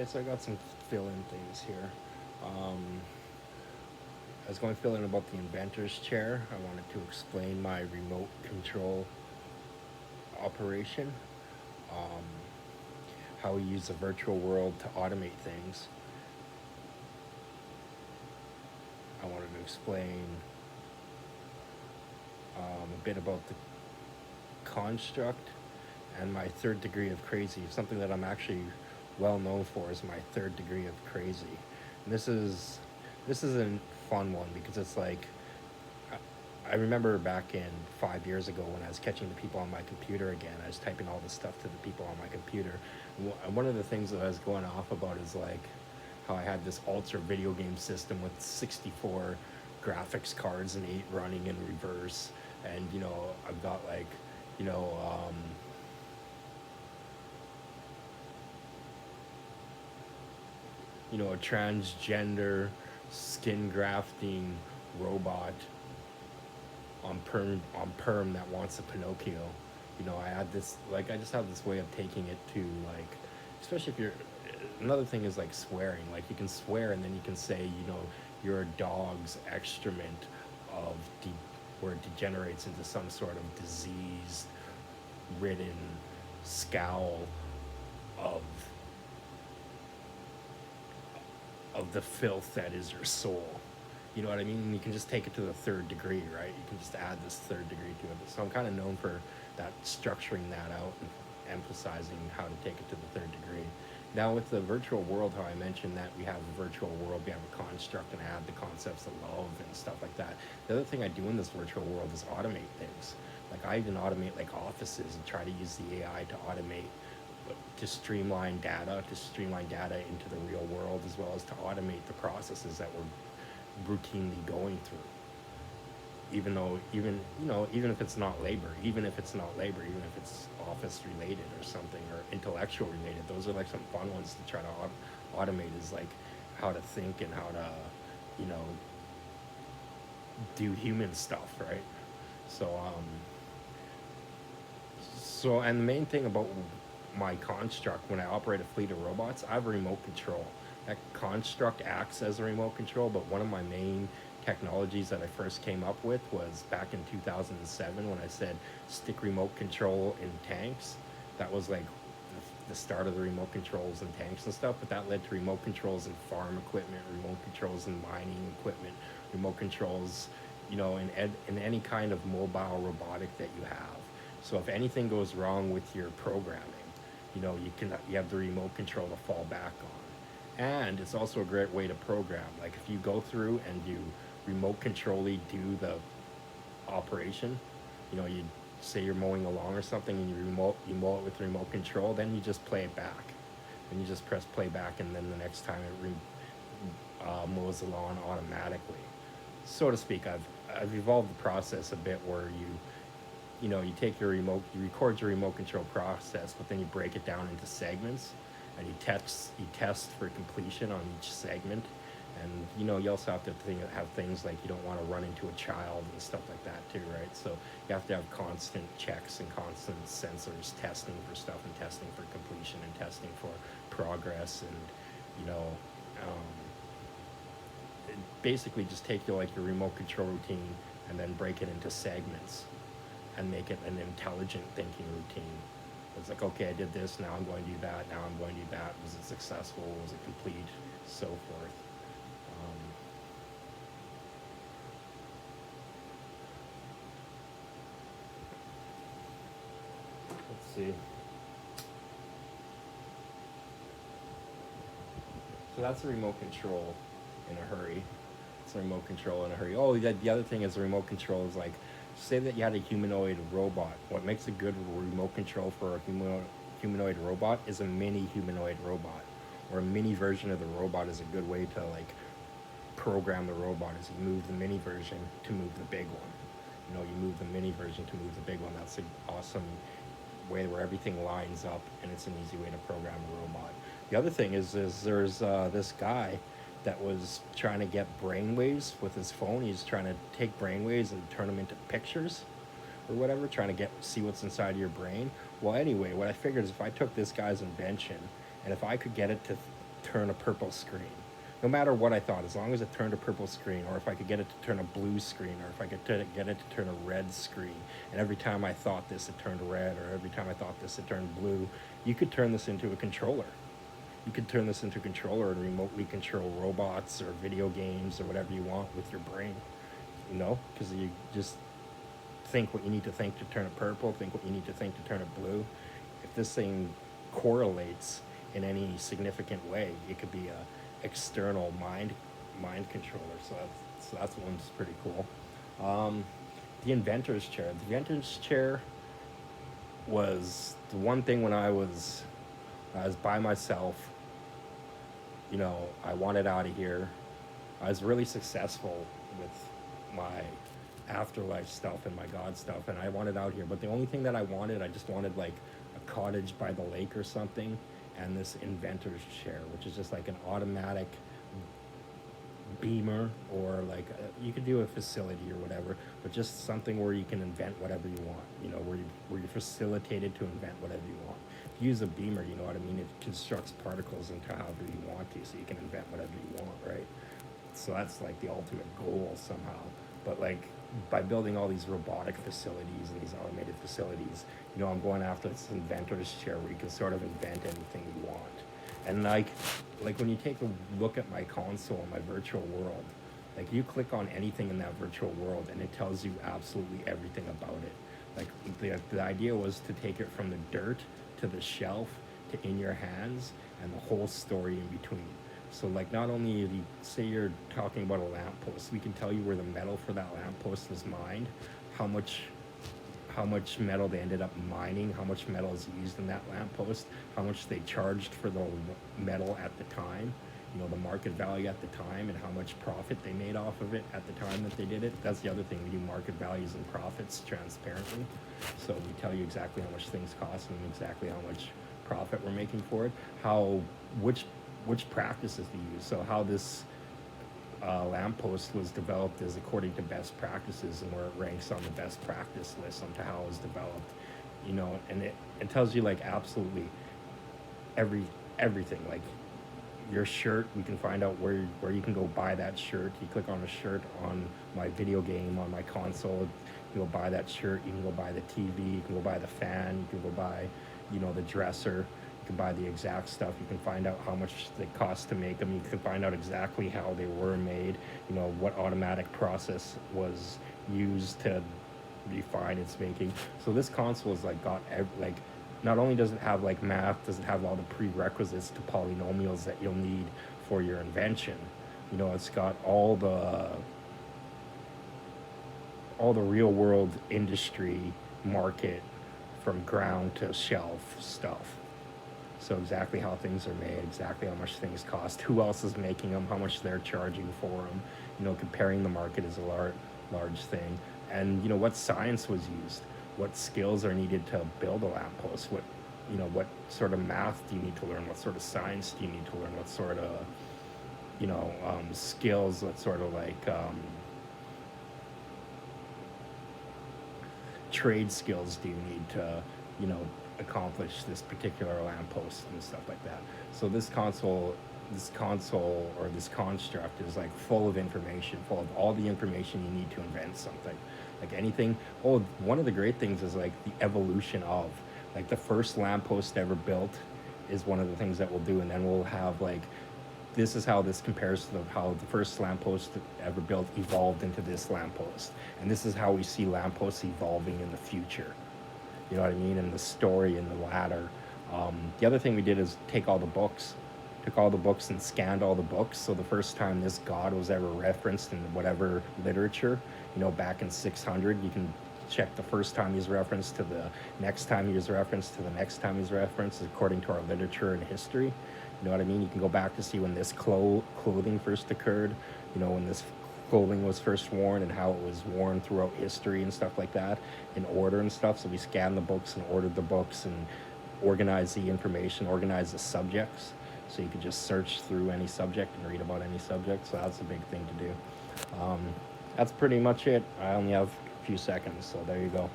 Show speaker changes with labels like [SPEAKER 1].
[SPEAKER 1] Okay, so I got some fill-in things here. Um, I was going to fill in about the inventor's chair. I wanted to explain my remote control operation, um, how we use the virtual world to automate things. I wanted to explain a bit about the construct and my third degree of crazy. Something that I'm actually well known for is my third degree of crazy. And this is a fun one because it's like I remember back in 5 years ago when I was catching the people on my computer again. I was typing all this stuff to the people on my computer. And one of the things that I was going off about is like how I had this ultra video game system with 64 graphics cards and 8 running in reverse. And I've got like you know um, a transgender skin grafting robot on perm that wants a Pinocchio. I had this like I just have this way of taking it to like, especially if you're. Another thing is like swearing. Like you can swear and then you can say you're a dog's excrement of where it degenerates into some sort of disease ridden scowl of the filth that is your soul. You know what I mean? And you can just take it to the third degree, right? You can just add this third degree to it. So I'm kind of known for that, structuring that out and emphasizing how to take it to the third degree. Now with the virtual world, how I mentioned that we have a virtual world, we have a construct, and add the concepts of love and stuff like that. The other thing I do in this virtual world is automate things. Like I even automate like offices and try to use the AI to automate, to streamline data into the real world, as well as to automate the processes that we're routinely going through. Even though, even if it's not labor, even if it's office related or something, or intellectual related, those are like some fun ones to try to automate. Is like how to think and how to, you know, do human stuff, right? So, and the main thing about my construct, when I operate a fleet of robots, I have a remote control. That construct acts as a remote control, but one of my main technologies that I first came up with was back in 2007 when I said stick remote control in tanks. That was like the start of the remote controls in tanks and stuff, but that led to remote controls in farm equipment, remote controls in mining equipment, remote controls, in any kind of mobile robotic that you have. So if anything goes wrong with your programming, you have the remote control to fall back on. And it's also a great way to program. Like if you go through and you remote controlly do the operation, you say you're mowing a lawn or something and you mow it with the remote control, then you just play it back. And you just press play back, and then the next time mows the lawn automatically, so to speak. I've evolved the process a bit where you take you record your remote control process, but then you break it down into segments, and you test for completion on each segment. And you also have to have things like you don't want to run into a child and stuff like that too, right? So you have to have constant checks and constant sensors testing for stuff, and testing for completion, and testing for progress. And you know um, basically just take your remote control routine and then break it into segments and make it an intelligent thinking routine. It's like, okay, I did this, now I'm going to do that, now I'm going to do that. Was it successful? Was it complete? So forth. Um, let's see. So that's a remote control in a hurry. It's a remote control in a hurry. Oh, the other thing is the remote control is like, say that you had a humanoid robot. What makes a good remote control for a humanoid robot is a mini humanoid robot, or a mini version of the robot is a good way to like program the robot. Is you move the mini version to move the big one. You move the mini version to move the big one. That's an awesome way where everything lines up, and it's an easy way to program a robot. The other thing is there's this guy that was trying to get brainwaves with his phone. He's trying to take brainwaves and turn them into pictures or whatever, trying to see what's inside of your brain. Well, anyway, what I figured is if I took this guy's invention and if I could get it to turn a purple screen. No matter what I thought, as long as it turned a purple screen, or if I could get it to turn a blue screen, or if I could get it to turn a red screen, and every time I thought this, it turned red, or every time I thought this, it turned blue, you could turn this into a controller. You could turn this into a controller and remotely control robots or video games or whatever you want with your brain, you know, because you just think what you need to think to turn it purple, think what you need to think to turn it blue. If this thing correlates in any significant way, it could be a external mind controller. So that's one's pretty cool. The inventor's chair. The inventor's chair was the one thing when I was by myself. You know, I wanted out of here. I was really successful with my afterlife stuff and my God stuff, and I wanted out here. But the only thing that I just wanted like a cottage by the lake or something, and this inventor's chair, which is just like an automatic beamer, or like you could do a facility or whatever, but just something where you can invent whatever you want. You know, where you're facilitated to invent whatever you want. If you use a beamer, you know what I mean. It constructs particles into however you want to, so you can invent whatever you want, right? So that's like the ultimate goal somehow. But like by building all these robotic facilities and these automated facilities, you know, I'm going after this inventor's chair where you can sort of invent anything you want. And like when you take a look at my console, my virtual world, like you click on anything in that virtual world and it tells you absolutely everything about it. Like the idea was to take it from the dirt to the shelf to in your hands and the whole story in between. So like not only if you say you're talking about a lamppost, we can tell you where the metal for that lamppost was mined, how much metal they ended up mining, how much metal is used in that lamppost, how much they charged for the metal at the time, you know, the market value at the time, and how much profit they made off of it at the time that they did it. That's the other thing, we do market values and profits transparently. So we tell you exactly how much things cost and exactly how much profit we're making for it, which practices to use. So how this lamppost was developed is according to best practices and where it ranks on the best practice list onto how it was developed, you know, and it tells you like absolutely everything. Like your shirt, we can find out where you can go buy that shirt. You click on a shirt on my video game on my console, you go buy that shirt. You can go buy the TV, you can go buy the fan, you can go buy, you know, the dresser. You can buy the exact stuff. You can find out how much they cost to make them. You can find out exactly how they were made, you know, what automatic process was used to refine its making. So this console is like like not only does it have like math, does it have all the prerequisites to polynomials that you'll need for your invention. You know, it's got all the real world industry market from ground to shelf stuff. So exactly how things are made, exactly how much things cost, who else is making them, how much they're charging for them. You know, comparing the market is a large thing. And, you know, what science was used, what skills are needed to build a lamppost, what sort of math do you need to learn, what sort of science do you need to learn, what sort of, skills, what sort of like trade skills do you need to, accomplish this particular lamppost and stuff like that. So this console or this construct is like full of information, full of all the information you need to invent something. Like anything. Oh, one of the great things is like the evolution of, like the first lamppost ever built is one of the things that we'll do, and then we'll have like, this is how this compares to how the first lamppost ever built evolved into this lamppost, and this is how we see lampposts evolving in the future. You know what I mean? And the story and the ladder. The other thing we did is took all the books and scanned all the books. So the first time this god was ever referenced in whatever literature, back in 600, you can check the first time he's referenced to the next time he was referenced to the next time he's referenced according to our literature and history. You know what I mean? You can go back to see when this clothing first occurred, when this clothing was first worn and how it was worn throughout history and stuff like that in order and stuff. So we scanned the books and ordered the books and organized the information, organized the subjects, so you could just search through any subject and read about any subject. So that's a big thing to do. That's pretty much it. I only have a few seconds, so there you go.